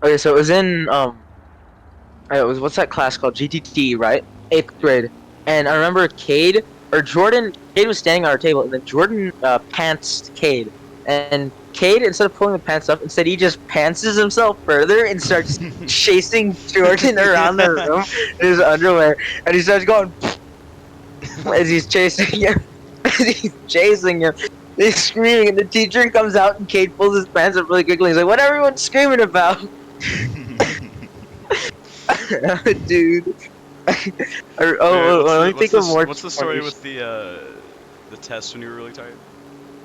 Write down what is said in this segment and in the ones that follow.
Okay, so it was in it was what's that class called? GTT, right? 8th grade. And I remember Cade was standing on our table, and then Jordan pantsed Cade. And Cade, instead of pulling the pants up, instead he just pantses himself further and starts chasing Jordan around the room in his underwear. And he starts going as he's chasing him. As he's chasing him. He's screaming, and the teacher comes out, and Cade pulls his pants up really quickly. He's like, "What everyone's screaming about?" Dude. Let me think of more. What's the story with the test when you were really tired?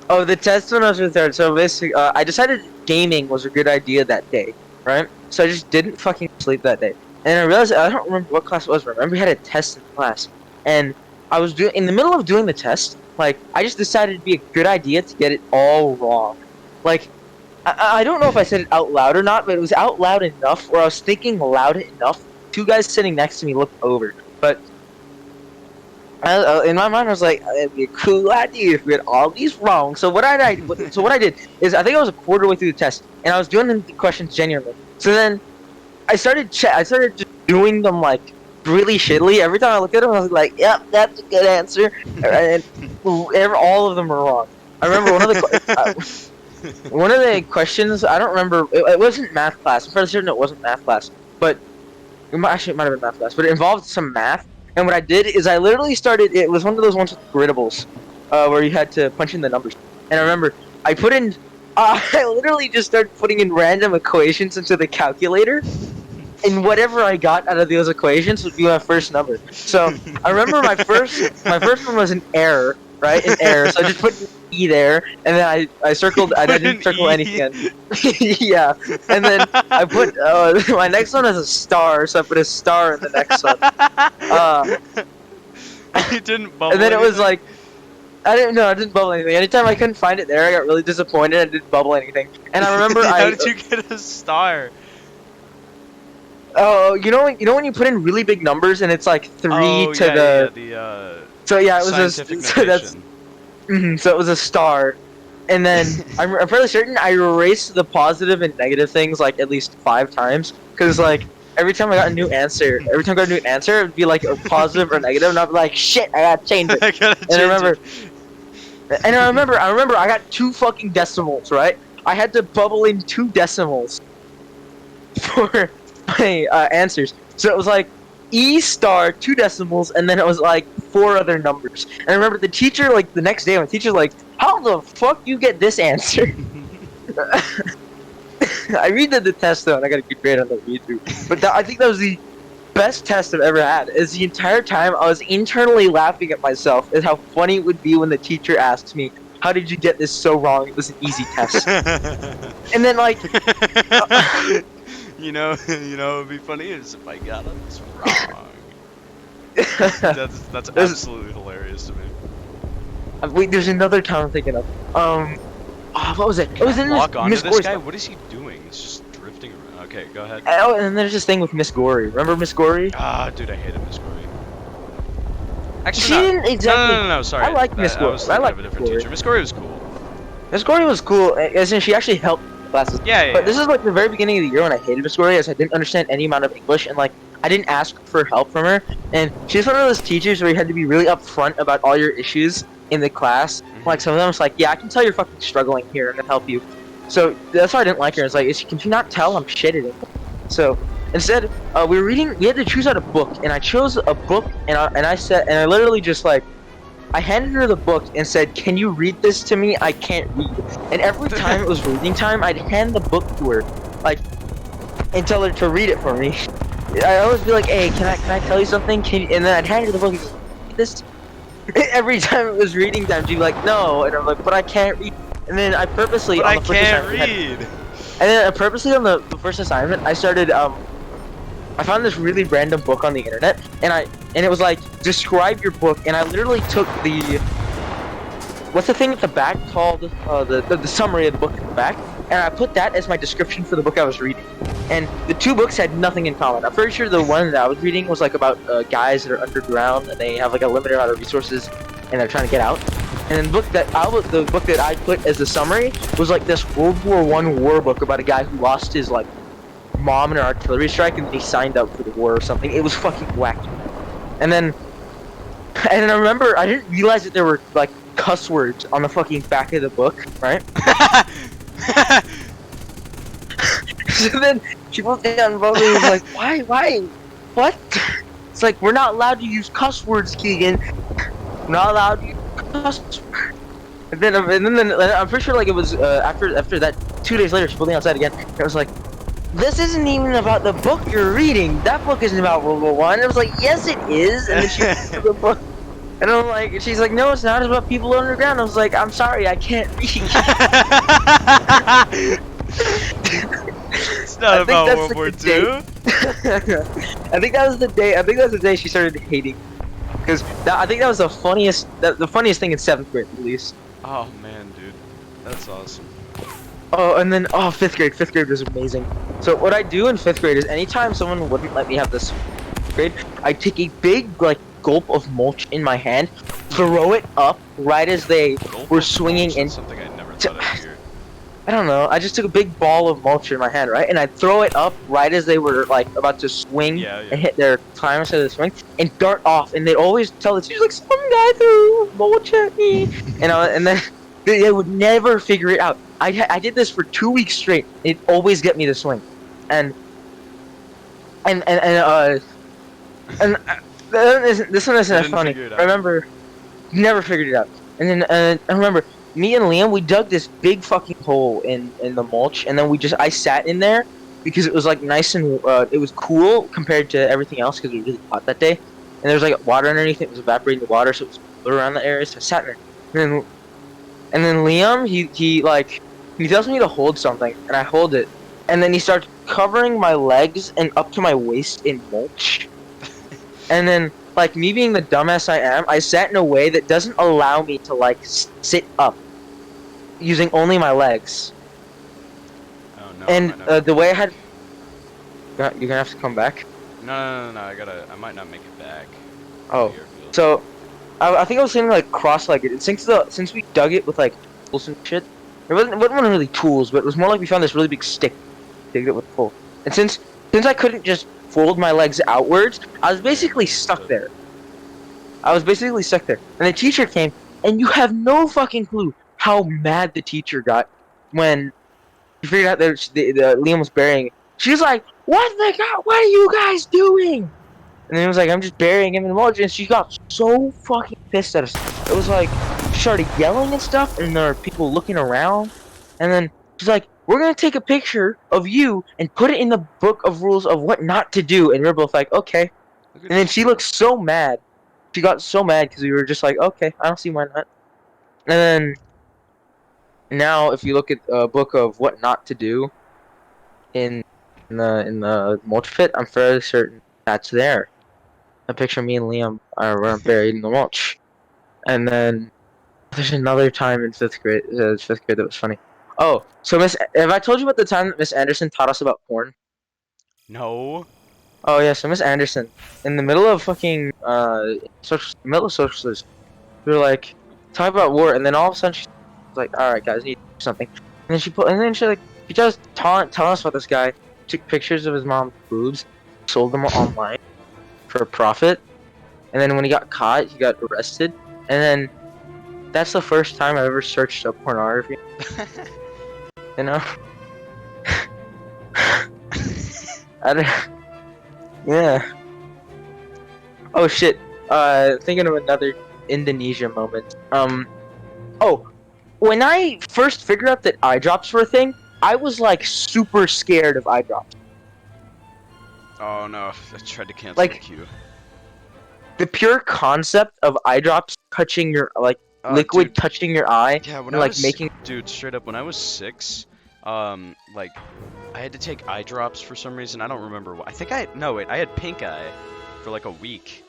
Oh, the test when I was really tired. So basically, I decided gaming was a good idea that day, right? So I just didn't fucking sleep that day, and I realized I don't remember what class it was. But I remember we had a test in class, and I was in the middle of doing the test. Like, I just decided it'd be a good idea to get it all wrong. Like, I don't know if I said it out loud or not, but it was out loud enough where I was thinking loud enough. Two guys sitting next to me looked over, but in my mind I was like, it'd be a cool idea if we had all these wrong. So what I did is, I think I was a quarter way through the test, and I was doing the questions genuinely. So then I started just doing them like really shittily. Every time I looked at them, I was like, "Yep, that's a good answer," and all of them were wrong. I remember one of the questions. I don't remember. It wasn't math class. I'm pretty certain it wasn't math class, but it might have been math class. But it involved some math. And what I did is I literally started. It was one of those ones with gridables, where you had to punch in the numbers. And I remember I put in. I literally just started putting in random equations into the calculator. And whatever I got out of those equations would be my first number. So I remember my first one was an error, right? An error. So I just put an E there, and then I circled. I didn't circle anything. Yeah. And then I put my next one is a star, so I put a star in the next one. You didn't bubble. And then it was anything? like, I didn't bubble anything. Anytime I couldn't find it there, I got really disappointed. I didn't bubble anything. And I remember How did you get a star? Oh, you know when you put in really big numbers and it's like 3 to the. So yeah, it was so it was a star, and then I'm fairly certain I erased the positive and negative things like at least 5 times, because like every time I got a new answer, it would be like a positive or negative, and I'd be like, shit, I gotta change it. I remember I got 2 fucking decimals, right? I had to bubble in 2 decimals for my answers. So it was like E star 2 decimals, and then it was like 4 other numbers. And I remember the teacher, like the next day, my teacher's like, "How the fuck you get this answer?" I redid the test though, and I got a good grade on the read-through. But I think that was the best test I've ever had. Is the entire time I was internally laughing at myself at how funny it would be when the teacher asks me, "How did you get this so wrong? It was an easy test." And then like. You know, it'd be funny is if I got it wrong. That's absolutely hilarious to me. Wait, there's another town I'm thinking of. What was it? It was in walk onto Miss this Gory's guy. house. What is he doing? He's just drifting around. Okay, go ahead. Oh, and there's this thing with Miss Gory. Remember Miss Gory? Ah, dude, I hated Miss Gory. Actually, She didn't exactly. No. Sorry. I like Miss Gory. I like a different teacher. Miss Gory was cool. Miss Gory was cool, as in she actually helped classes. Yeah. But this is like the very beginning of the year when I hated Miss Gory, as I didn't understand any amount of English, and like I didn't ask for help from her. And she's one of those teachers where you had to be really upfront about all your issues in the class. Like some of them, it's like, yeah, I can tell you're fucking struggling here, and I can help you. So that's why I didn't like her. It's like, can you not tell I'm shit at it? So instead, we had to choose out a book, and I chose a book, and I literally just like, I handed her the book and said, "Can you read this to me? I can't read." And every time it was reading time, I'd hand the book to her, like, and tell her to read it for me. I'd always be like, "Hey, can I tell you something? And then I'd hand her the book and go, "Read this." Every time it was reading time, she'd be like, "No," and I'm like, "But I can't read." And then I purposely But on I the first can't assignment, read. and then purposely on the first assignment, I started I found this really random book on the internet, and it was like, describe your book, and I literally took the, what's the thing at the back called, the summary of the book at the back, and I put that as my description for the book I was reading. And the 2 books had nothing in common. I'm pretty sure the one that I was reading was like about guys that are underground, and they have like a limited amount of resources, and they're trying to get out. And then the book that I put as the summary was like this World War I war book about a guy who lost his like mom in an artillery strike, and then he signed up for the war or something. It was fucking wacky. And then, and then I remember I didn't realize that there were like cuss words on the fucking back of the book, right? So then she looked down and was like, why, what? It's like we're not allowed to use cuss words, Keegan. We're not allowed to use cuss words. And then I'm pretty sure like it was after that 2 days later she pulled me outside again. And I was like, this isn't even about the book you're reading. That book isn't about World War One. I was like, yes it is. And then she took the book, and I'm like, she's like, no, it's not. It's about people underground. I was like, I'm sorry, I can't read. It's not I think about that's World like War the day. II. I think that was the day. I think that was the day she started hating, because I think that was the funniest thing in 7th grade at least. Oh man, dude, that's awesome. Oh, and then fifth grade. 5th grade was amazing. So what I do in 5th grade is anytime someone wouldn't let me have this grade, I take a big like gulp of mulch in my hand, throw it up right as they Gulp were of swinging mulch, in. that's something I never thought I'd hear. I don't know. I just took a big ball of mulch in my hand, right, and I throw it up right as they were like about to swing Yeah, and yeah. hit their climax of the swing and dart off. And they'd always tell the teachers like, "Some guy threw mulch at me," and then they would never figure it out. I did this for 2 weeks straight. It always get me to swing, and and and and uh and this one isn't They that didn't funny. figure it I out. remember never figured it out. And then I remember me and Liam, we dug this big fucking hole in the mulch, and then I sat in there because it was like nice and it was cool compared to everything else because it was really hot that day, and there was like water underneath it. It was evaporating the water, so it was cooler around the area. So I sat in there, and then Liam, he tells me to hold something, and I hold it, and then he starts covering my legs and up to my waist in mulch. And then, like, me being the dumbass I am, I sat in a way that doesn't allow me to, like, sit up using only my legs. Oh no, I And might not make the it way I back. had. You're gonna have to come back. No, I might not make it back to the Oh. airfield. So, I think I was saying, like, cross legged. And since we dug it with, like, tools and shit, it wasn't really tools, but it was more like we found this really big stick, dig it with pull. And since I couldn't just fold my legs outwards, I was Yeah, basically you're stuck stuck. there. I was basically stuck there. And the teacher came, and you have no fucking clue how mad the teacher got when she figured out that Liam was burying. She was like, what are you guys doing? And then he was like, I'm just burying him in the mulch. And she got so fucking pissed at us. It was like, she started yelling and stuff, and there were people looking around. And then she's like, we're going to take a picture of you and put it in the book of rules of what not to do. And we are both like, okay. Look at And then this she girl. looked so mad. She got so mad because we were just like, okay, I don't see why not. And then now, if you look at a book of what not to do in in the mulch pit, I'm fairly certain that's there. A picture of me and Liam are buried in the mulch. And then there's another time in 5th grade, 5th grade that was funny. Oh, so have I told you about the time that Miss Anderson taught us about porn? No. Oh yeah, so Miss Anderson, in the middle of fucking middle of socialism, we were like talking about war, and then all of a sudden she's like, "All right, guys, need to do something." And then she just telling us about this guy took pictures of his mom's boobs, sold them online for a profit, and then when he got caught, he got arrested. And then that's the first time I ever searched up pornography. You know, I don't, yeah. Oh shit. Thinking of another Indonesia moment. Oh, when I first figured out that eye drops were a thing, I was like super scared of eye drops. Oh no, I tried to cancel the Like queue. the pure concept of eye drops touching your like Oh, dude. liquid touching your eye Yeah, when and I like was, making. dude, straight up, when I was 6, like, I had to take eye drops for some reason. I don't remember why. I think no, wait, I had pink eye for like a week.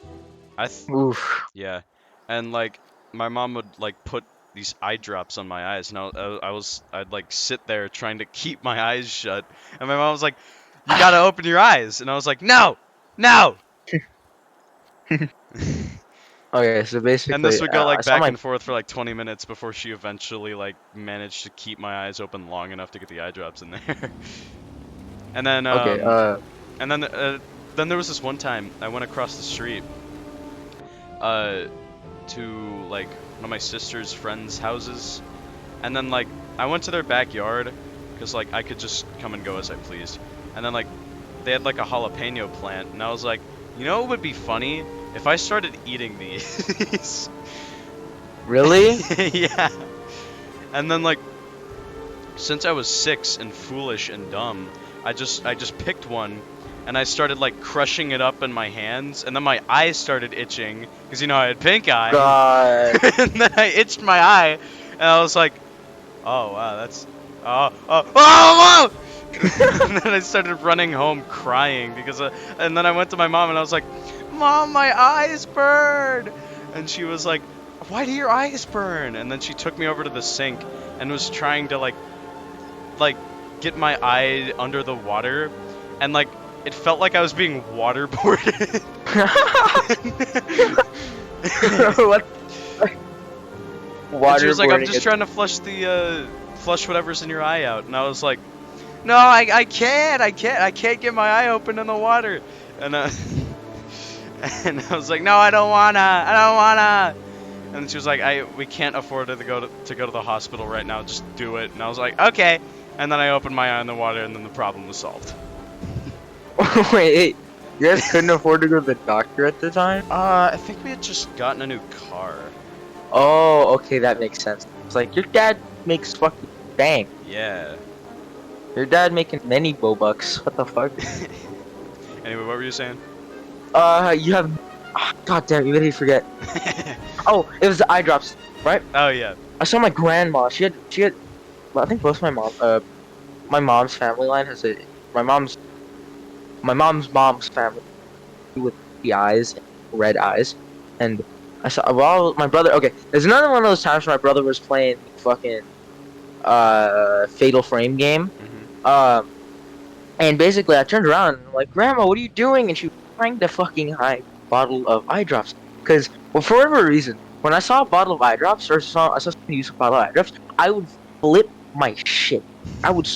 Oof. Yeah, and like, my mom would like put these eye drops on my eyes, and I'd like sit there trying to keep my eyes shut, and my mom was like, "You gotta open your eyes," and I was like, "No, no." Okay, so And this basically, would go I like saw back my. and forth for like 20 minutes before she eventually like managed to keep my eyes open long enough to get the eye drops in there. And then Okay. and then there was this one time I went across the street uh to like one of my sister's friends' houses, and then like I went to their backyard because like I could just come and go as I pleased, and then like they had like a jalapeno plant, and I was like, you know, it would be funny if I started eating these. Really? Yeah. And then like since I was 6 and foolish and dumb, I just picked one and I started like crushing it up in my hands, and then my eyes started itching because you know I had pink eye. God. And then I itched my eye, and I was like, oh wow, that's oh. And then I started running home crying because and then I went to my mom and I was like, Mom, my eyes burn. And she was like, why do your eyes burn? And then she took me over to the sink and was trying to like get my eye under the water, and like it felt like I was being waterboarded. What? And she was like, I'm Waterboarding just it. trying to flush whatever's in your eye out. And I was like, no, I can't get my eye open in the water. And and I was like, no, I don't wanna. And she was like, we can't afford to go to the hospital right now. Just do it. And I was like, okay. And then I opened my eye in the water, and then the problem was solved. Wait, you guys couldn't afford to go to the doctor at the time? I think we had just gotten a new car. Oh, okay, that makes sense. It's like your dad makes fucking bank. Yeah. Your dad making many bucks. What the fuck? Anyway, what were you saying? You have. God damn, you made me forget. Oh, it was the eye drops, right? Oh yeah. I saw my grandma. She had. Well, I think both my mom's family line has a. My mom's mom's family with the eyes, red eyes, and I saw. Well, my brother. Okay, there's another one of those times where my brother was playing fucking Fatal Frame game. Mm-hmm. And basically I turned around and I'm like, Grandma, what are you doing? And she was trying to fucking hide a bottle of eye drops. Cause, well, for whatever reason, when I saw a bottle of eye drops, or I saw someone use a bottle of eye drops, I would flip my shit. I would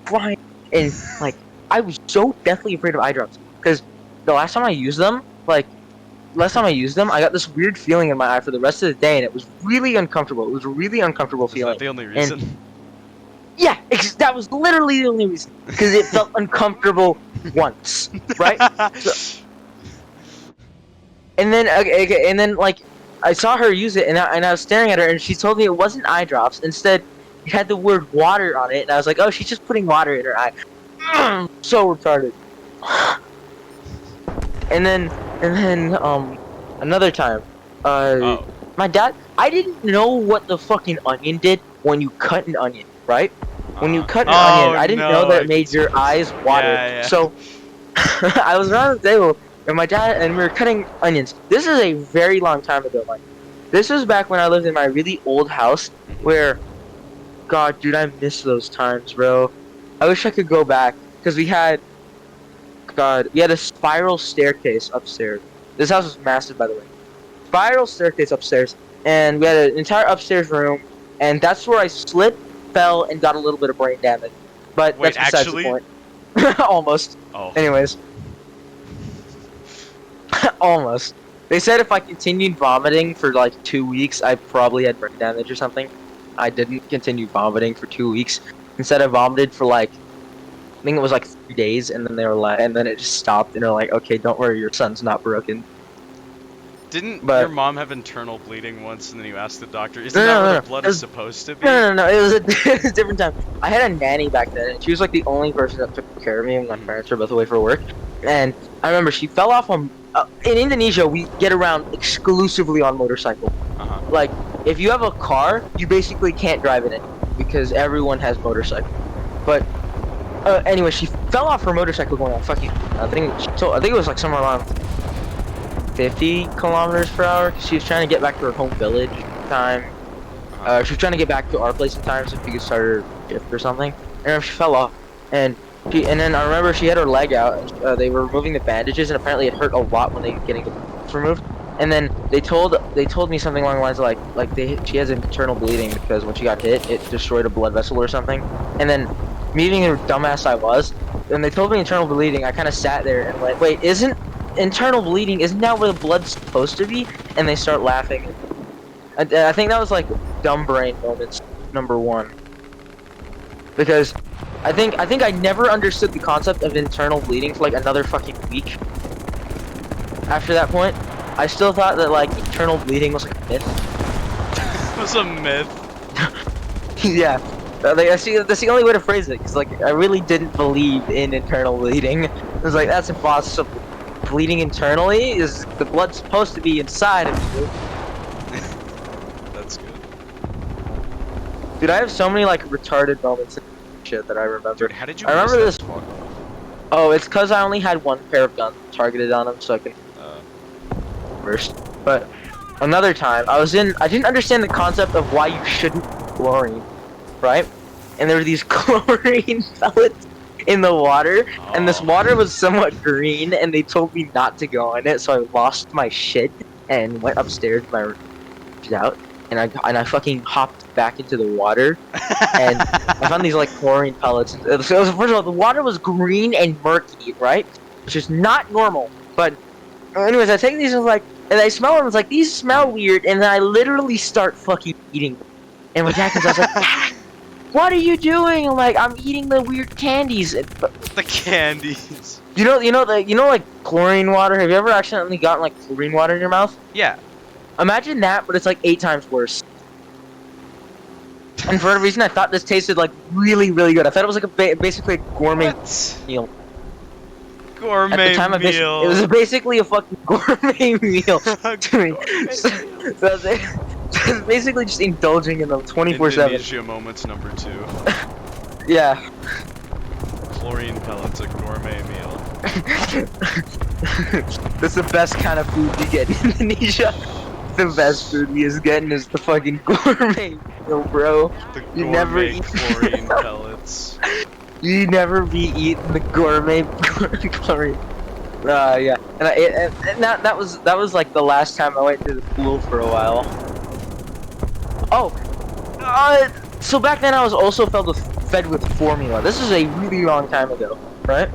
cry, and like, I was so deathly afraid of eye drops. Cause the last time I used them, I got this weird feeling in my eye for the rest of the day, and it was really uncomfortable. It was a really uncomfortable Is feeling. that the only reason? And yeah, that was literally the only reason. Because it felt uncomfortable once, right? So, and then, okay, and then, like, I saw her use it, and I was staring at her, and she told me it wasn't eye drops. Instead, it had the word water on it, and I was like, oh, she's just putting water in her eye. So retarded. And then, another time, Oh. my dad, I didn't know what the fucking onion did when you cut an onion, right? When you cut an onion, I didn't know that it made your eyes water. Yeah. So I was around the table, and my dad, and we were cutting onions. This is a very long time ago, Mike. This was back when I lived in my really old house, where, God, dude, I miss those times, bro. I wish I could go back, because we had a spiral staircase upstairs. This house was massive, by the way. Spiral staircase upstairs, and we had an entire upstairs room, and that's where I slipped, fell, and got a little bit of brain damage. But Wait, that's besides actually? the point. Almost. Oh. Anyways. Almost. They said if I continued vomiting for like 2 weeks, I probably had brain damage or something. I didn't continue vomiting for 2 weeks. Instead, I vomited for like, I think it was like 3 days, and then they were like, and then it just stopped, and they're like, okay, don't worry, your son's not broken. Didn't But- your mom have internal bleeding once, and then you asked the doctor? Isn't that where the blood is supposed to be? No, it was a different time. I had a nanny back then, and she was like the only person that took care of me when my parents were both away for work. And I remember she fell off on. In Indonesia, we get around exclusively on motorcycle. Uh-huh. Like, if you have a car, you basically can't drive in it because everyone has motorcycle. But anyway, she fell off her motorcycle going on fucking. I think it was like somewhere around 50 kilometers per hour. Cause she was trying to get back to her home village in time. She was trying to get back to our place in time so she could start her shift or something. And she fell off, and then I remember she had her leg out, and they were removing the bandages, and apparently it hurt a lot when they were getting the bandages removed. And then they told me something along the lines of she has internal bleeding because when she got hit, it destroyed a blood vessel or something. And then, me being the dumbass I was, when they told me internal bleeding, I kind of sat there and like, wait, isn't internal bleeding? Isn't that where the blood's supposed to be? And they start laughing. I think that was like dumb brain moments #1, because I think I never understood the concept of internal bleeding for like another fucking week. After that point, I still thought that like internal bleeding was like a myth. It was a myth. Yeah, that's the only way to phrase it. Cause like I really didn't believe in internal bleeding. It was like that's impossible. Bleeding internally is the blood's supposed to be inside of you. That's good. Dude, I have so many like retarded moments and shit that I remember. Dude, how did you I remember miss this. that fuck? Oh, it's cause I only had one pair of guns targeted on him, so I could first. But another time, I didn't understand the concept of why you shouldn't chlorine, right? And there were these chlorine pellets in the water, and this water was somewhat green, and they told me not to go in it, so I lost my shit and went upstairs to my room out, and I fucking hopped back into the water, and I found these like chlorine pellets. So first of all, the water was green and murky, right? Which is not normal. But anyways, I take these and like, and I smell them. It's like these smell weird, and then I literally start fucking eating them. And my dad comes out, I was like, "Ah, what are you doing?" I'm like, "I'm eating the weird candies." The candies. You know like chlorine water. Have you ever accidentally gotten like chlorine water in your mouth? Yeah. Imagine that, but it's like 8 times worse. And for whatever reason, I thought this tasted like really, really good. I thought it was like basically a gourmet meal. Gourmet At the time, meal. it was basically a fucking gourmet meal to me. So I was basically just indulging in them 24/7. Indonesia moments #2. Yeah. Chlorine pellets, a gourmet meal. That's the best kind of food you get in Indonesia. The best food we is getting is the fucking gourmet meal, bro. The You never gourmet eat chlorine pellets. You never be eating the gourmet chlorine. Yeah, and that was like the last time I went to the pool for a while. Oh, so back then I was also fed with formula. This is a really long time ago, right?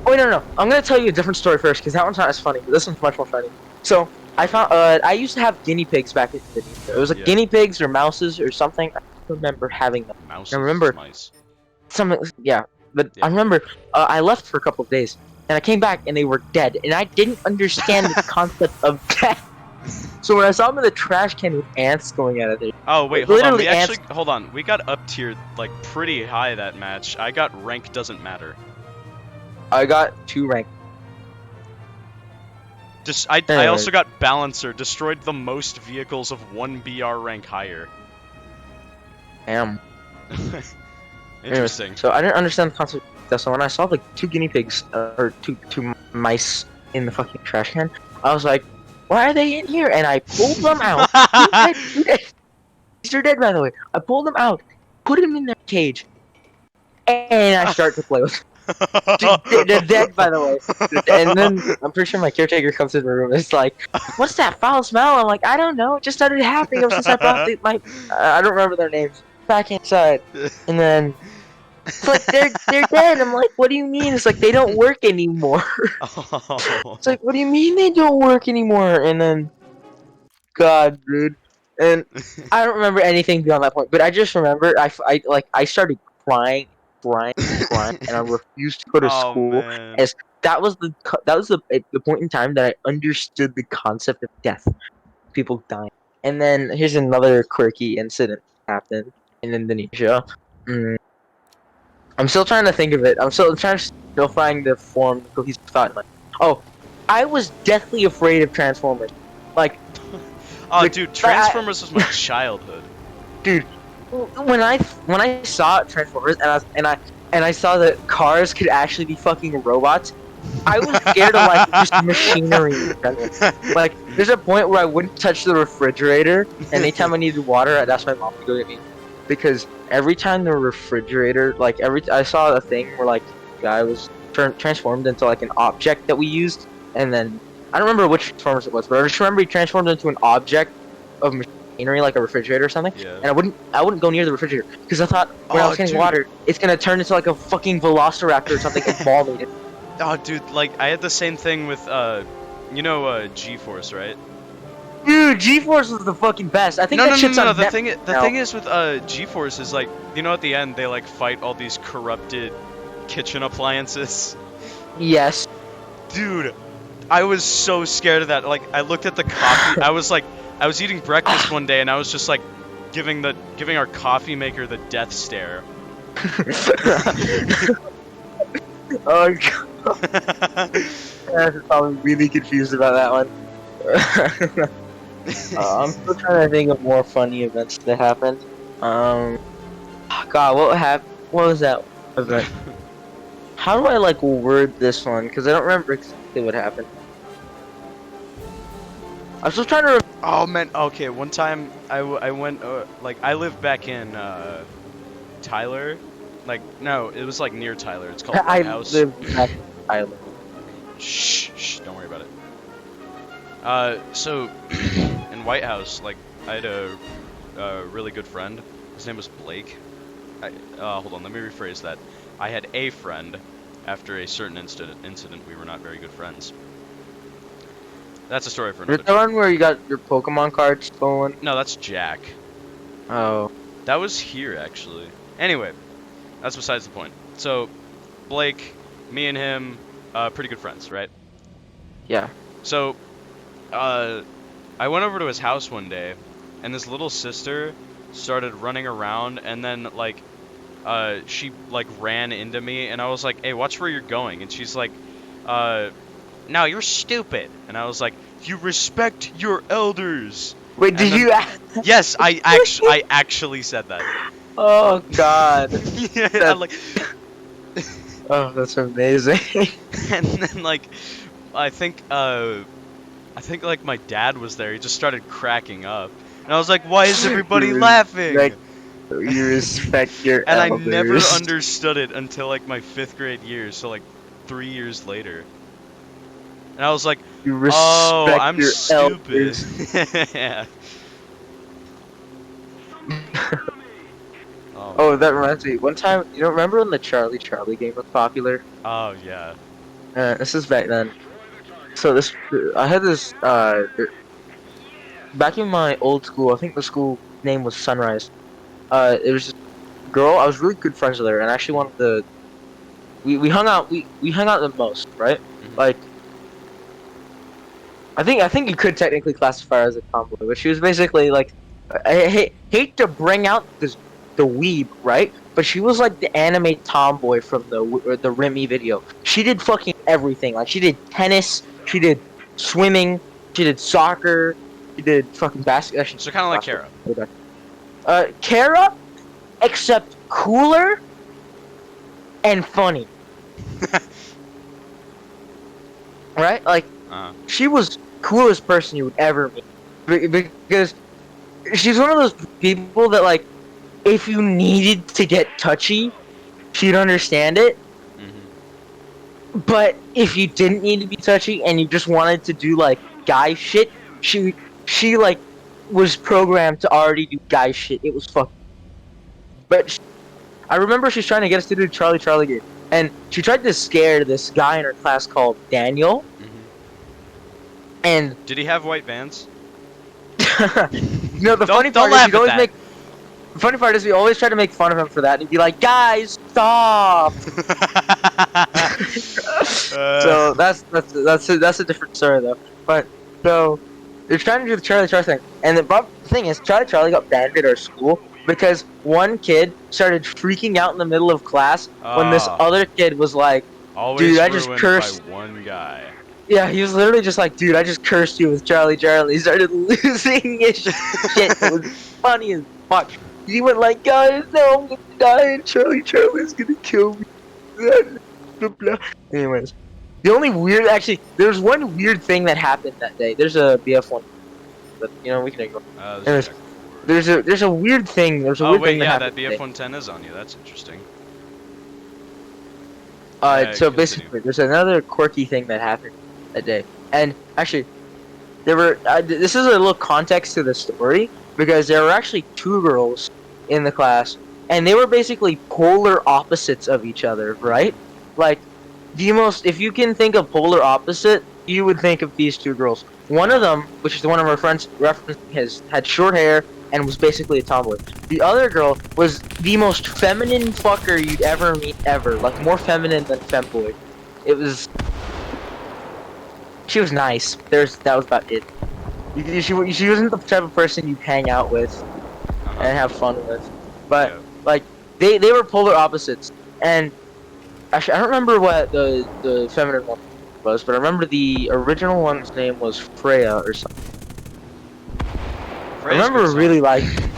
Oh no, I'm gonna tell you a different story first because that one's not as funny. But this one's much more funny. So I found I used to have guinea pigs back in Indonesia. It was like guinea pigs or mouses or something. I remember having them. Mouse. I remember Mice. something. Yeah, but I remember I left for a couple of days and I came back and they were dead and I didn't understand the concept of death. So when I saw them in the trash can with ants going out of there. Oh wait, hold on. Literally Hold on. We got up tiered like pretty high that match. I got rank doesn't matter. I got 2 rank. I also got balancer. Destroyed the most vehicles of 1 BR rank higher. Damn. Interesting. Anyways, so I didn't understand the concept of death. So when I saw like 2 guinea pigs or two mice in the fucking trash can, I was like, why are they in here? And I pulled them out. They're dead, by the way. I pulled them out, put them in their cage, and I start to play with them. They're dead, by the way. And then I'm pretty sure my caretaker comes in the room and it's like, what's that foul smell? I'm like, I don't know. It just started happening ever since I brought I don't remember their names, back inside. And then it's like, they're dead. I'm like, what do you mean? It's like, they don't work anymore. It's like, what do you mean they don't work anymore? And then, God, dude. And I don't remember anything beyond that point, but I just remember I started crying, and I refused to go to school. As that was the point in time that I understood the concept of death, people dying. And then here's another quirky incident that happened in Indonesia. I'm still trying to think of it. I'm still trying to find the form, the cohesive thought. Oh, I was deathly afraid of Transformers. Like, oh, dude, Transformers was my childhood. Dude, when I saw Transformers and I saw that cars could actually be fucking robots, I was scared of like just machinery in general. Like, there's a point where I wouldn't touch the refrigerator, and anytime I needed water, I'd ask my mom to go get me. Because every time the refrigerator, like I saw a thing where like the guy was transformed into like an object that we used, and then I don't remember which Transformers it was, but I just remember he transformed into an object of machinery like a refrigerator or something, Yeah. and I wouldn't go near the refrigerator because I thought when I Oh, was getting dude. water, it's gonna turn into like a fucking velociraptor or something and maul me. Oh, dude, like I had the same thing with G-Force, right? Dude, G-Force was the fucking best. I think No, that no, no, shit's no, no. on The Netflix thing, the now. thing is with G-Force is like, at the end they like fight all these corrupted kitchen appliances. Yes. Dude, I was so scared of that. Like, I looked at the coffee. I was like, I was eating breakfast one day, and I was just like, giving our coffee maker the death stare. Oh god, I was probably really confused about that one. I'm still trying to think of more funny events that happened. Um, God, what happened? What was that event? How do I like word this one? Because I don't remember exactly what happened. I'm still trying to. Oh man, okay. One time I went like I live back in Tyler. Like no, it was like near Tyler. It's called I White House. live back in Thailand. Shh, shh, don't worry about it. So in White House, like I had a really good friend. His name was Blake. Hold on, let me rephrase that. I had a friend. After a certain incident, we were not very good friends. That's a story for Is another it the time. one where you got your Pokemon cards stolen? No, that's Jack. Oh. That was here actually. Anyway, that's besides the point. So, Blake, me and him, pretty good friends, right? Yeah. So, I went over to his house one day, and his little sister started running around, and then like, she like ran into me, and I was like, "Hey, watch where you're going," and she's like, "No, you're stupid," and I was like, "You respect your elders." Wait, And did then, you? yes, I actually said that. Oh God. Yeah, I That. like, Oh, that's amazing. and then like, I think like my dad was there. He just started cracking up, and I was like, "Why is everybody You respect, laughing?" you respect your And I never elders. understood it until like my 5th grade year, so like 3 years later. And I was like, You "Oh, respect I'm your stupid." elders. Yeah. Oh Oh, that man. reminds me. One time, you know, remember when the Charlie game was popular? Oh yeah. This is back then. So I had this, back in my old school, I think the school name was Sunrise. It was this girl, I was really good friends with her, and actually one Mhm. of the, we hung out, we hung out the most, right? Mhm. Like, I think you could technically classify her as a tomboy, but she was basically like, hate to bring out the weeb, right? But she was like the anime tomboy from the Remy video. She did fucking everything. Like she did tennis, she did swimming, she did soccer, she did fucking basketball. She So kind of like basketball. Kara. Kara, except cooler and funny, right? Like Uh-huh. she was coolest person you would ever meet because she's one of those people that like if you needed to get touchy, she'd understand it. Mhm. But if you didn't need to be touchy and you just wanted to do like guy shit, she like was programmed to already do guy shit. It was fucking. But I remember she's trying to get us to do Charlie game, and she tried to scare this guy in her class called Daniel. Mhm. And Did he have white Vans? no, the funny Don't part is laugh we'd at always that. make. The funny part is we always try to make fun of him for that, and he'd be like, "Guys, stop." So that's a different story though. But so they're trying to do the Charlie thing, and the thing is, Charlie got banned at our school because one kid started freaking out in the middle of class when this Ah, other kid was like, "Dude, always I just ruined by cursed." one guy. Yeah, he was literally just like, "Dude, I just cursed you with Charlie." He started losing his shit. It was funny as fuck. He went like, "Guys, no, I'm gonna die, and Charlie's gonna kill me." Blah, blah. Anyways, the only weird, actually, there's one weird thing that happened that day. There's a BF1, but you know we can ignore. This Anyways, Jack 4. there's a weird thing. There's a Oh weird wait, thing that yeah, happened that today. BF-110 is on you. That's interesting. So Continue. basically, there's another quirky thing that happened that day, and actually, there were. This is a little context to the story. because there were actually two girls in the class, and they were basically polar opposites of each other, right? Mhm. Like the most, if you can think of polar opposite, you would think of these two girls. One of Uh-huh. them, which is the one I'm referencing, had short hair and was basically a tomboy. The other girl was the most feminine fucker you'd ever meet, ever. Like more feminine than femboy. It was. She was nice. That was about it. She wasn't the type of person you'd hang out with Uh-huh. and have fun with. But Yeah. like they were polar opposites. And actually, I don't remember what the feminine one was, but I remember the original one's name was Freya or something. I Freya's a good remember song. really liking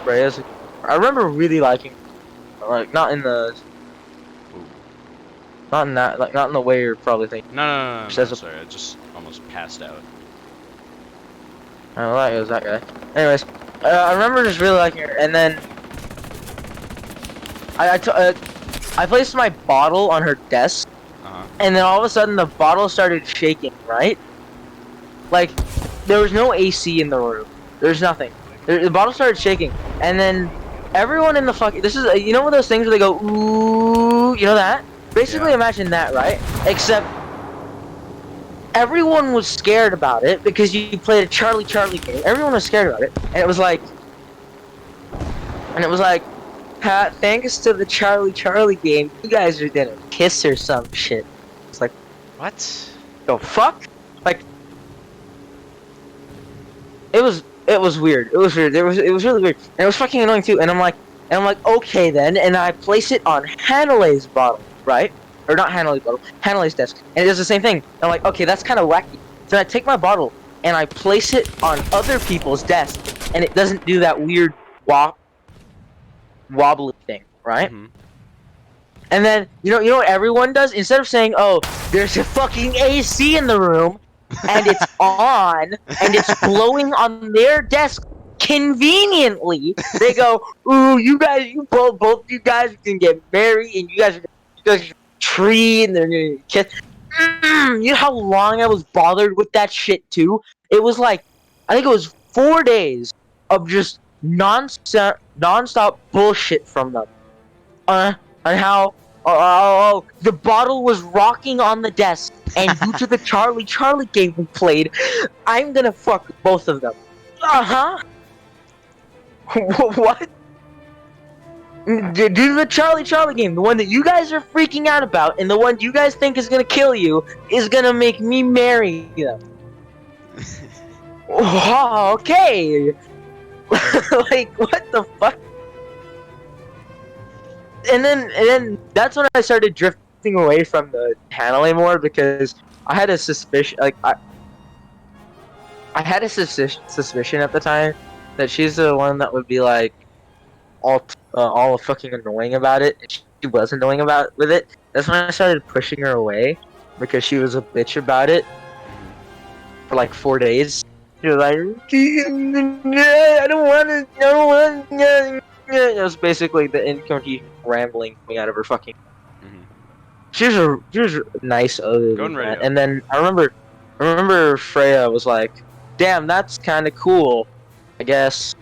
Freya's. I remember really liking her, like Ooh. not in that, like not in the way you're probably thinking. No, no, no, She no, no, says, sorry. I just almost passed out. I don't know, that was that guy. Anyways, I remember just really liking her, and then I placed my bottle on her desk, Uh-huh. and then all of a sudden the bottle started shaking, right? Like, there was no AC in the room. There's nothing. The bottle started shaking, and then everyone in the fucking... This is... You know one of those things where they go, ooh... You know that? Basically, Yeah. imagine that, right? Except everyone was scared about it because you played a Charlie Charlie game. Everyone was scared about it, and it was like... Pat, thanks to the Charlie Charlie game, you guys are gonna kiss or some shit. It's like, What? the fuck? Like, it was weird. It was weird. It was really weird. And it was fucking annoying too. And I'm like, okay then. And I place it on Hanalei's bottle, right? Or not Hanalei's bottle, Hanalei's desk. And it does the same thing. I'm like, okay, that's kind of wacky. So I take my bottle and I place it on other people's desk, and it doesn't do that weird wobbly thing, right? Mm-hmm. And then you know what everyone does? Instead of saying, "Oh, there's a fucking AC in the room, and it's on, and it's blowing on their desk conveniently," they go, "Ooh, you guys, both you guys can get married, and you guys are tree, and they're gonna kiss." You know how long I was bothered with that shit too? It was like, I think it was 4 days of just nonstop bullshit from them. And how the bottle was rocking on the desk, and due to the Charlie Charlie game we played, I'm gonna fuck both of them. Uh huh. What? Due to the Charlie Charlie game, the one that you guys are freaking out about, and the one you guys think is gonna kill you, is gonna make me marry them. Oh, okay. Like, what the fuck? And then that's when I started drifting away from the Hanley more, because I had a suspicion, like I had a suspicion at the time that she's the one that would be like all fucking annoying about it, and she was annoying about with it. That's when I started pushing her away because she was a bitch about it for like 4 days. She was like, I don't want to, I don't want to. It was basically the incoherent rambling coming out of her fucking. Mm-hmm. She was nice other Going than ready that. up. And then I remember Freya was like, "Damn, that's kind of cool, I guess."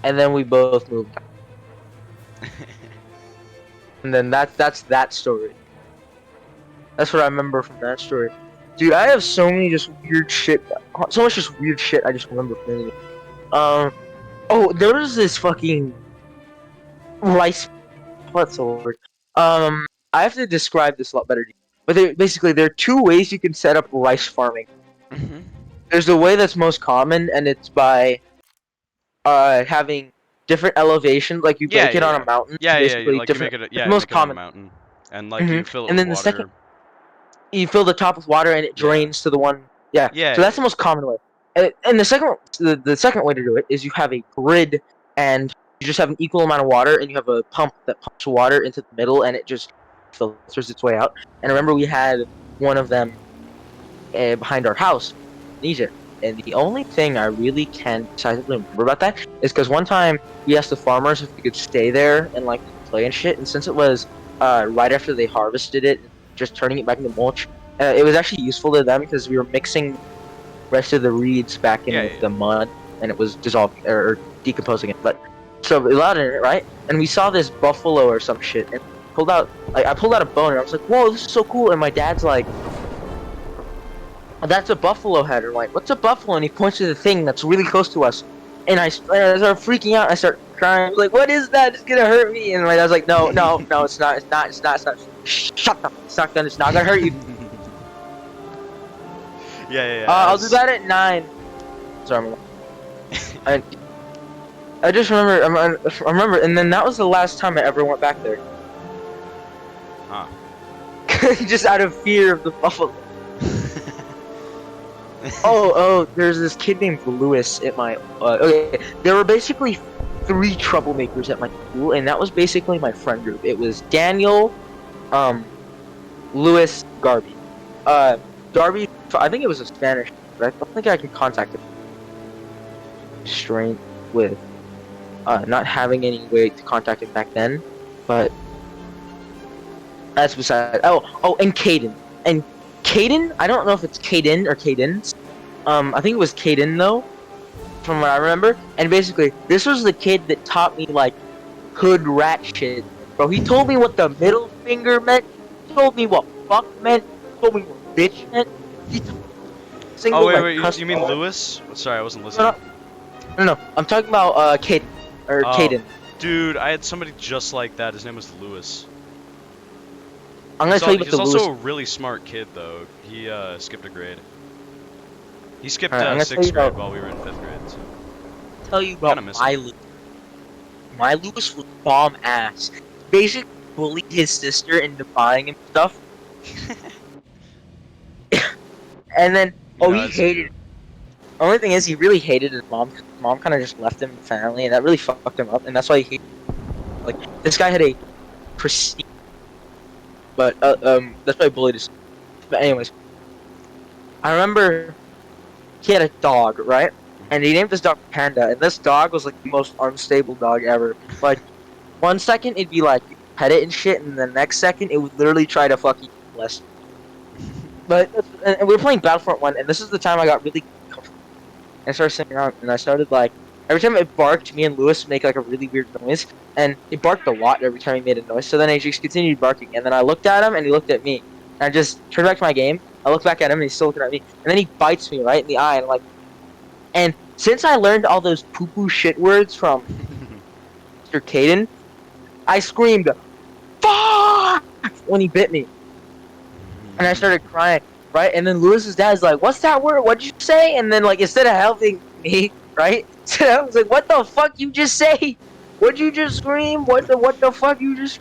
And then we both moved. And then that's that story. That's what I remember from that story. Dude, I have so many just weird shit. So much just weird shit I just remember from it. Oh, there was this fucking rice. What's the word? I have to describe this a lot better. But basically, there are two ways you can set up rice farming. Mm-hmm. There's the way that's most common, and it's by having different elevations. Like you Yeah, make it yeah, on yeah. a mountain, Yeah, yeah, yeah. basically Like you different. make it, It's yeah, the you most make it on a common. mountain, and like you fill it And with then the second, water. you fill the top with water, and it Yeah. drains to the one. Yeah. Yeah, So yeah, that's the yeah. most common way. And the second way to do it is you have a grid, and you just have an equal amount of water, and you have a pump that pumps water into the middle, and it just filters its way out. And remember, we had one of them behind our house in Egypt. And the only thing I really can decisively remember about that is because one time we asked the farmers if we could stay there and like play and shit. And since it was right after they harvested it, just turning it back into mulch, it was actually useful to them because we were mixing the rest of the reeds back in Yeah, with yeah, the mud. and it was dissolving or decomposing it. But so we allowed in it, right? And we saw this buffalo or some shit, and pulled out like I pulled out a bone, and I was like, "Whoa, this is so cool!" And my dad's like, "Oh, that's a buffalo head." And I'm like, "What's a buffalo?" And he points to the thing that's really close to us, and I start freaking out. I start crying. I'm like, "What is that? It's gonna hurt me!" And my dad's like, "No, no, no, it's not. It's not. It's not. It's not. Shut up. It's not gonna. It's not gonna hurt you." Yeah. I'll do that at 9. Sorry, I I just remember. I remember, and then that was the last time I ever went back there. Huh. Just out of fear of the buffalo. Oh, there's this kid named Lewis at my. Okay, there were basically 3 troublemakers at my school, and that was basically my friend group. It was Daniel, Lewis, Garby. Garby, I think it was a Spanish, but I don't think I can contact him. Strength with not having any way to contact him back then, but that's beside. Oh, and Caden. And Caden, I don't know if it's Caden or Cadence. I think it was Caden though, from what I remember. And basically, this was the kid that taught me like hood rat shit. Bro, he told me what the middle finger meant. He told me what fuck meant. He told me what bitch meant. Oh wait, you mean Lewis? Sorry, I wasn't listening. No, I'm talking about Caden or Caden. Dude, I had somebody just like that. His name was Lewis. I'm gonna tell you about He's the also Lewis. a really smart kid, though. He skipped a grade. He skipped Alright, I'm gonna 6th tell you grade while we were in 5th grade. So. Tell you about my Lewis. My Lewis was bomb ass. Basically bullied his sister into buying him stuff. And then he hated it. Only thing is, he really hated his mom. His mom kind of just left him finally, and that really fucked him up. And that's why he hated. Like, this guy had a pristine. But that's why I bullied his. But anyways, I remember he had a dog, right? And he named this dog Panda, and this dog was like the most unstable dog ever. Like, 1 second it'd be like pet it and shit, and the next second it would literally try to fucking molest. But and we were playing Battlefront 1, and this is the time I got really comfortable. And I started sitting around, and I started like every time it barked, me and Lewis would make like a really weird noise, and it barked a lot every time he made a noise. So then I just continued barking, and then I looked at him, and he looked at me, and I just turned back to my game. I looked back at him, and he's still looking at me, and then he bites me right in the eye, and like, and since I learned all those poo-poo shit words from Mr. Caden, I screamed, "Fuck!" when he bit me, and I started crying. Right, and then Lewis's dad's like, "What's that word? What'd you say?" And then like instead of helping me, right, so I was like, "What the fuck you just say? What'd you just scream? What the fuck you just?"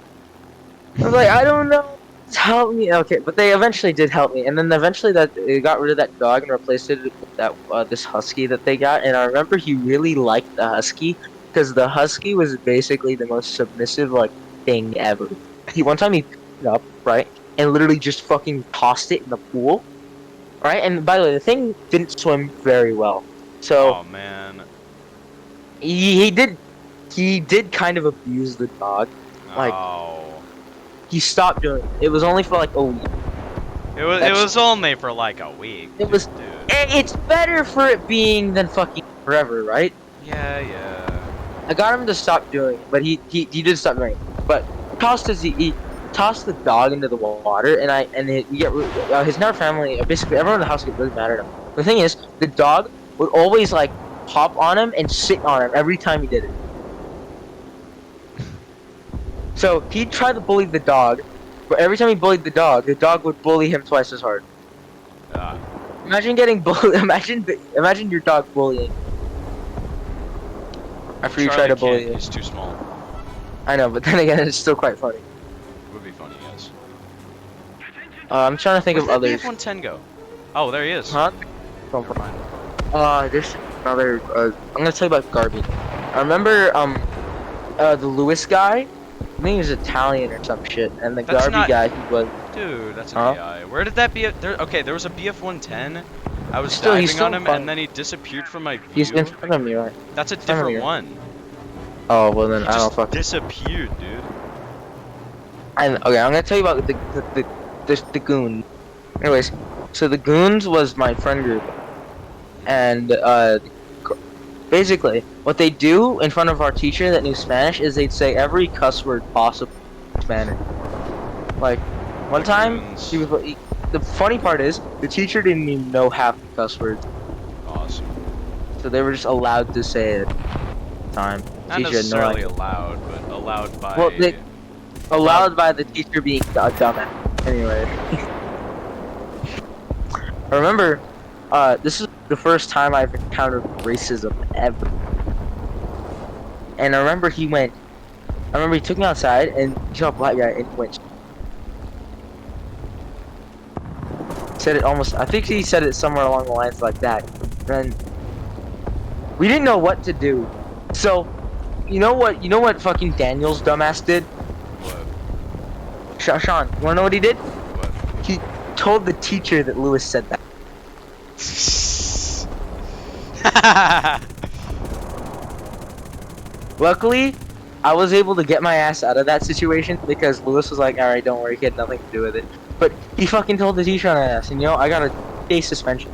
I was like, "I don't know. Just help me." Okay, but they eventually did help me, and then eventually that they got rid of that dog and replaced it with that this husky that they got. And I remember he really liked the husky because the husky was basically the most submissive like thing ever. One time he picked it up, right, and literally just fucking tossed it in the pool, right? And by the way, the thing didn't swim very well, so Oh man. he did kind of abuse the dog. Like, he stopped doing it. It was only for like a week. It was only for like a week. It was. Dude. It's better for it being than fucking forever, right? Yeah. I got him to stop doing it, but he did stop doing it. But he tossed the dog into the water, and his entire family, basically everyone in the house, get really mad at him. The thing is, the dog would always like hop on him and sit on him every time he did it. So he'd try to bully the dog, but every time he bullied the dog would bully him twice as hard. Imagine getting bullied. Imagine your dog bullying. After you try to bully it. He's too small. I know, but then again, it's still quite funny. It would be funny, yes. I'm trying to think of others. Where'd BF-110 go? Oh, there he is. Huh? Never mind. There's another. I'm gonna tell you about Garby. I remember the Lewis guy. I think he was Italian or some shit, and the Garby guy he was. Dude, that's an AI. Where did that be? Okay, there was a BF-110. I was diving on him, and then he disappeared from my view. He's in front of me, right? That's a different one. Oh well, then I don't fuck. Disappeared, dude. Okay, I'm gonna tell you about the goon. Anyways, so the goons was my friend group, and Basically, what they do in front of our teacher that knew Spanish is they'd say every cuss word possible in Spanish. Like, one The time, goons. the funny part is, the teacher didn't even know half the cuss words, Awesome. so they were just allowed to say it at the time. The Not teacher had no necessarily idea. allowed, but allowed Well, by they allowed. allowed by the teacher being a dumbass. Anyway, I remember, this is the first time I've encountered racism ever. And I remember he took me outside and he saw a black guy and he went, said it almost, I think he said it somewhere along the lines like that. And we didn't know what to do. So, you know what fucking Daniel's dumbass did? What? Sean, you wanna know what he did? What? He told the teacher that Lewis said that. Luckily, I was able to get my ass out of that situation because Lewis was like, alright, don't worry, he had nothing to do with it. But he fucking told the teacher on my ass, and I got a day suspension.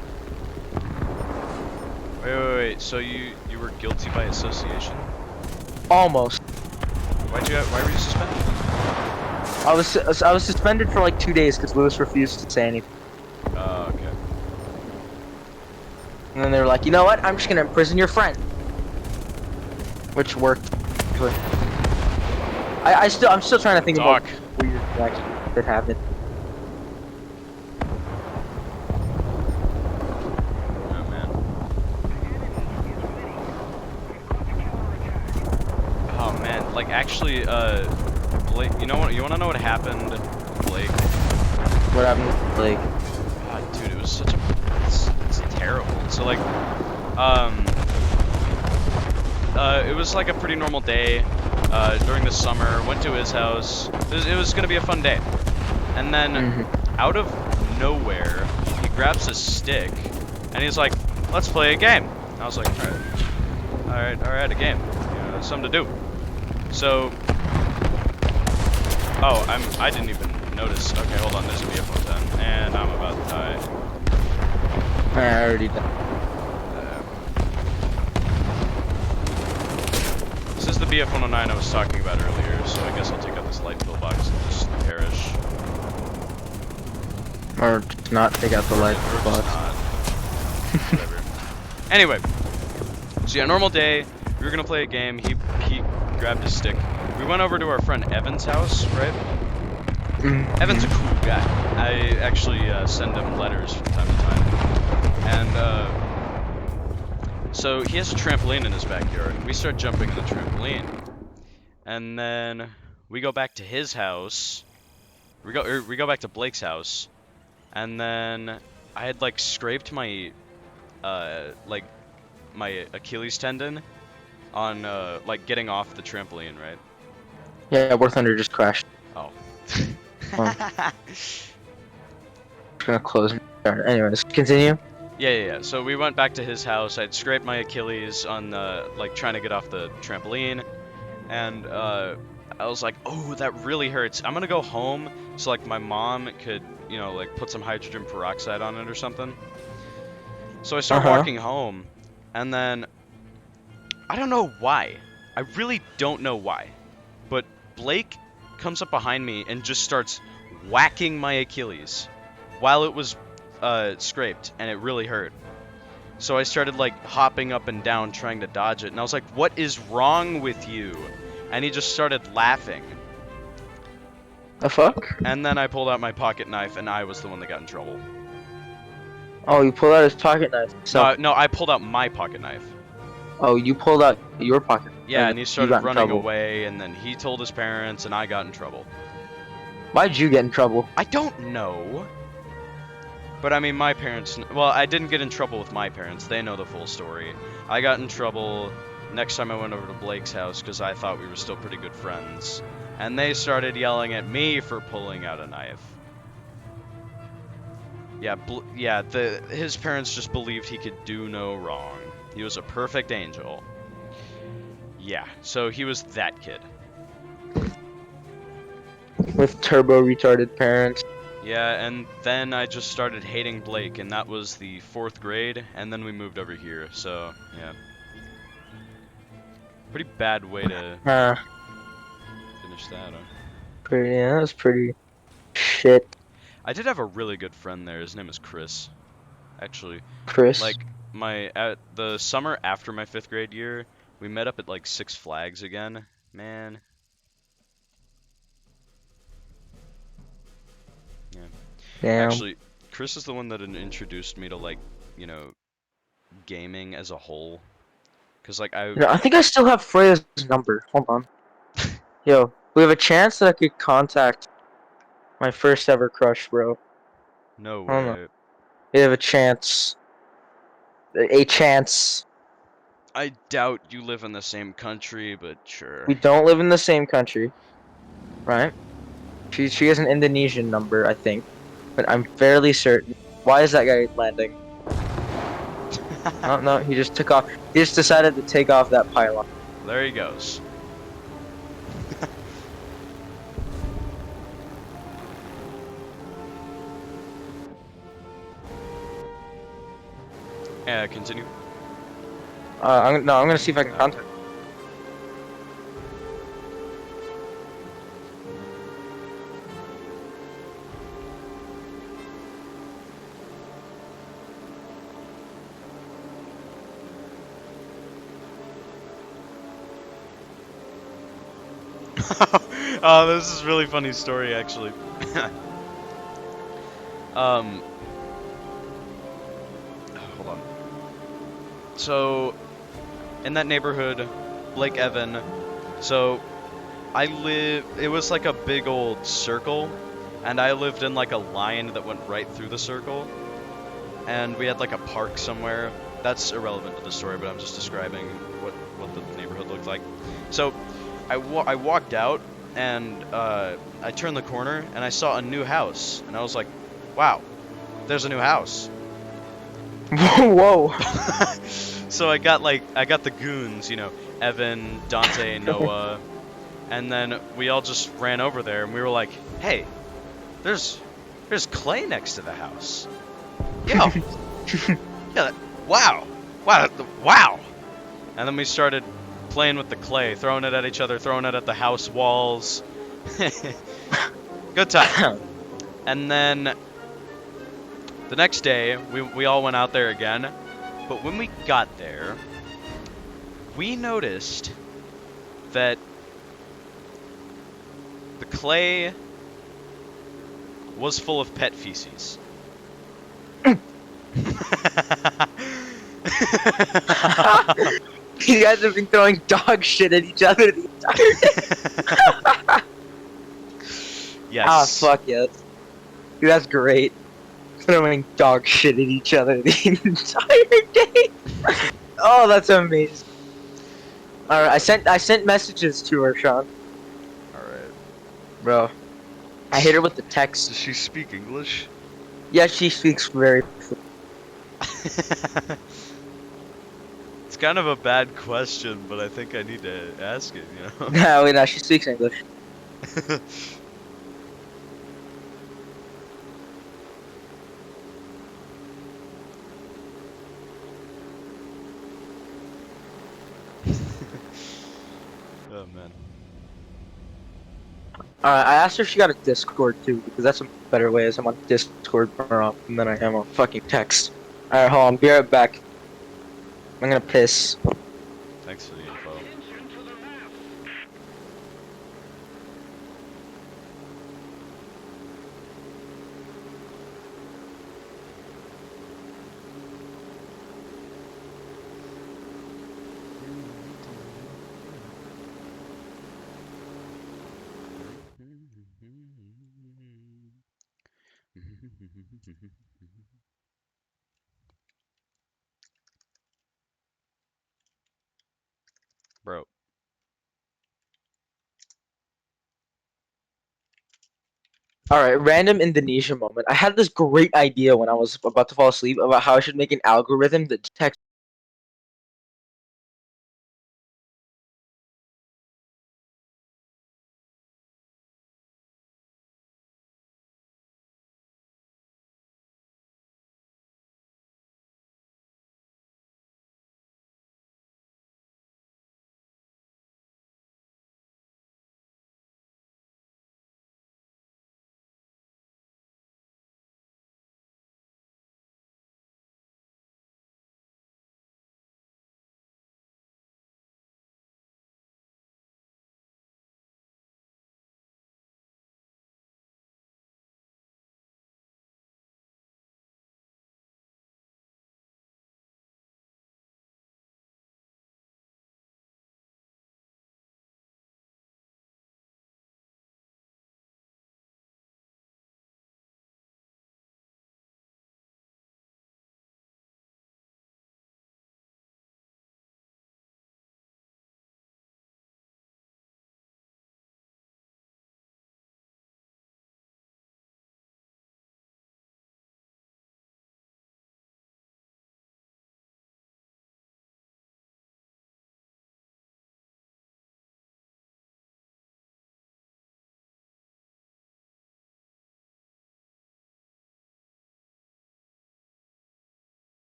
Wait. So you were guilty by association? Almost. Why were you suspended? I was suspended for like 2 days because Lewis refused to say anything. Oh, okay. And then they were like, you know what? I'm just gonna imprison your friend. Which worked. I'm still trying to think Talk. about weird reactions that happened. Oh man. Oh man. Like actually, Blake. You know what? You want to know what happened, Blake? What happened with Blake? God, dude, it was such a. It's terrible. So like, it was like a pretty normal day. During the summer, went to his house. It was gonna be a fun day, and then out of nowhere, he grabs a stick, and he's like, "Let's play a game." And I was like, "All right, a game. There's something to do." So, I didn't even notice. Okay, hold on. There's a vehicle then, and I'm about to die. I already done. This is the BF-109 I was talking about earlier, so I guess I'll take out this light pillbox and just perish. Or just not take out the light Or box. just not. Whatever. Anyway, so yeah, normal day. We were gonna play a game. He grabbed his stick. We went over to our friend Evan's house, right? Evan's a cool guy. I actually send him letters from time to time. And so he has a trampoline in his backyard, and we start jumping on the trampoline. And then we go back to his house. We go back to Blake's house, and then I had like scraped my my Achilles tendon on like getting off the trampoline, right? Yeah, War Thunder just crashed. Oh. I'm gonna close. Anyways, continue. Yeah. So we went back to his house. I'd scraped my Achilles on like trying to get off the trampoline, and I was like, "Oh, that really hurts. I'm gonna go home so like my mom could, like put some hydrogen peroxide on it or something." So I start walking home, and then I don't know why. I really don't know why, but Blake comes up behind me and just starts whacking my Achilles while it was scraped, and it really hurt. So I started like hopping up and down trying to dodge it, and I was like, "What is wrong with you?" And he just started laughing. The fuck? And then I pulled out my pocket knife, and I was the one that got in trouble. Oh, you pulled out his pocket knife. So, No, I pulled out my pocket knife. oh, you pulled out your pocket. Yeah, and he you started got in running trouble. away, and then he told his parents, and I got in trouble. Why'd you get in trouble? I don't know. But I mean, my parents... Well, I didn't get in trouble with my parents. They know the full story. I got in trouble next time I went over to Blake's house because I thought we were still pretty good friends. And they started yelling at me for pulling out a knife. Yeah, his parents just believed he could do no wrong. He was a perfect angel. Yeah, so he was that kid. With turbo retarded parents. Yeah, and then I just started hating Blake, and that was the 4th grade, and then we moved over here, so, yeah. Pretty bad way to Uh, finish that, huh? pretty, yeah, that was pretty shit, I did have a really good friend there. His name is Chris. Actually, Chris. like my at the summer after my 5th grade year, we met up at like Six Flags again. Man, yeah. Damn. Actually, Chris is the one that introduced me to like, you know, gaming as a whole. Cause like I, You know, I think I still have Freya's number. Hold on. Yo, we have a chance that I could contact my first ever crush, bro. no I don't know. way. We have a chance. A chance. I doubt you live in the same country, but sure. We don't live in the same country, right? She has an Indonesian number, I think, but I'm fairly certain. Why is that guy landing? No, no, he just took off. He just decided to take off that pylon. There he goes. Yeah, continue. I'm gonna see if I can Okay. contact. Oh, this is a really funny story actually. um, hold on. So, in that neighborhood, Blake Evan. So, it was like a big old circle, and I lived in like a line that went right through the circle, and we had like a park somewhere. That's irrelevant to the story, but I'm just describing what the neighborhood looked like. So, I walked out, and I turned the corner, and I saw a new house, and I was like, wow, there's a new house. Whoa. So I got the goons, you know, Evan, Dante, Noah, and then we all just ran over there and we were like, "Hey, there's clay next to the house." Yo, yeah, wow, wow. And then we started playing with the clay, throwing it at each other, throwing it at the house walls. Good time. And then the next day, we all went out there again. But when we got there, we noticed that the clay was full of pet feces. You guys have been throwing dog shit at each other the entire day. Ah, Yes. fuck yes. Dude, that's great. Throwing dog shit at each other the entire day. Oh, that's amazing. Alright, I sent messages to her, Sean. Alright. Bro. I hit her with the text. Does she speak English? Yeah, she speaks very. It's kind of a bad question, but I think I need to ask it, you No, wait, no, she speaks English. know? Oh man. I asked her if she got a Discord too, because that's a better way as I'm on Discord more often than I am on fucking text. Alright, hold on, be right back. I'm gonna piss. Thanks for the info. Bro. Alright, random Indonesia moment. I had this great idea when I was about to fall asleep about how I should make an algorithm that detects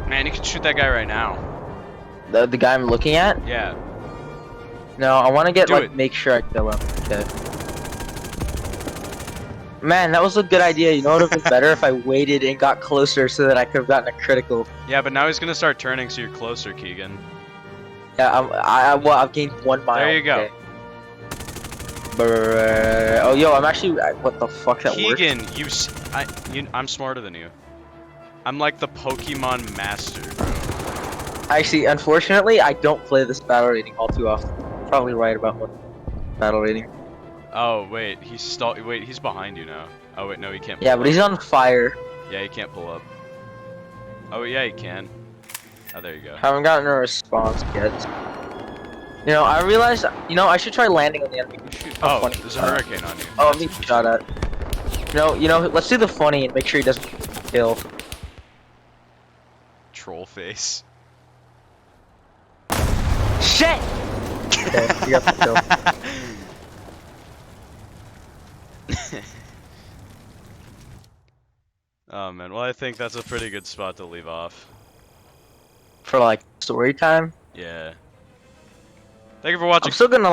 Man, you can shoot that guy right now. The guy I'm looking at? Yeah. No, I want to get Do like it. make sure I kill him. Okay. Man, that was a good idea. You know what would have been better if I waited and got closer so that I could have gotten a critical. Yeah, but now he's gonna start turning, so you're closer, Keegan. Yeah, well, I've gained 1 mile. There you go. Okay. Oh, yo, I'm actually. What the fuck? That worked. Keegan, I'm smarter than you. I'm like the Pokemon master, bro. Actually, unfortunately, I don't play this battle rating all too often. Probably right about what battle rating. Oh wait, Wait, he's behind you now. Oh wait, no, he can't. Yeah, Pull but up. he's on fire. Yeah, he can't pull up. Oh yeah, he can. Oh, there you go. Haven't gotten a response yet. You know, I realized. You know, I should try landing on the enemy. How Oh, funny. there's a hurricane on you. Oh, I'm being shot at. You know, let's do the funny and make sure he doesn't kill. Troll face. Shit! Okay, you got the kill. Oh man, well I think that's a pretty good spot to leave off. For like story time. Yeah. Thank you for watching. I'm still gonna